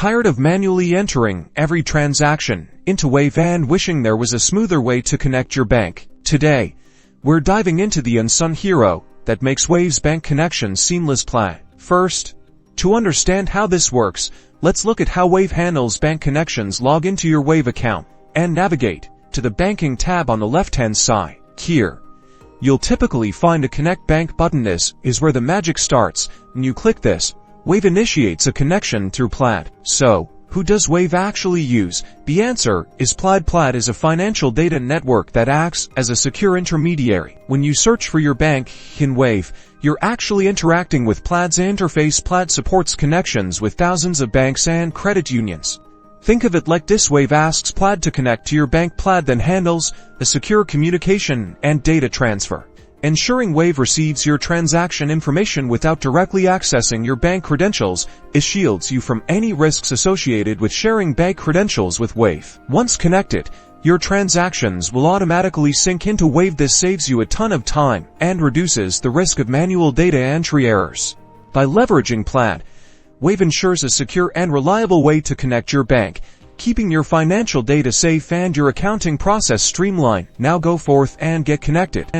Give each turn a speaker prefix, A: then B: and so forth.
A: Tired of manually entering every transaction into Wave and wishing there was a smoother way to connect your bank? Today, we're diving into the unsung hero that makes Wave's bank connection seamless. Plaid. First, to understand how this works, let's look at how Wave handles bank connections. Log into your Wave account and navigate to the Banking tab on the left-hand side. Here, you'll typically find a Connect Bank button. This is where the magic starts. When you click this, Wave initiates a connection through Plaid. So, who does Wave actually use? The answer is Plaid. Plaid is a financial data network that acts as a secure intermediary. When you search for your bank in Wave, you're actually interacting with Plaid's interface. Plaid supports connections with thousands of banks and credit unions. Think of it like this: Wave asks Plaid to connect to your bank. Plaid then handles the secure communication and data transfer, ensuring Wave receives your transaction information without directly accessing your bank credentials. It shields you from any risks associated with sharing bank credentials with Wave. Once connected, your transactions will automatically sync into Wave. This saves you a ton of time and reduces the risk of manual data entry errors. By leveraging Plaid, Wave ensures a secure and reliable way to connect your bank, keeping your financial data safe and your accounting process streamlined. Now go forth and get connected.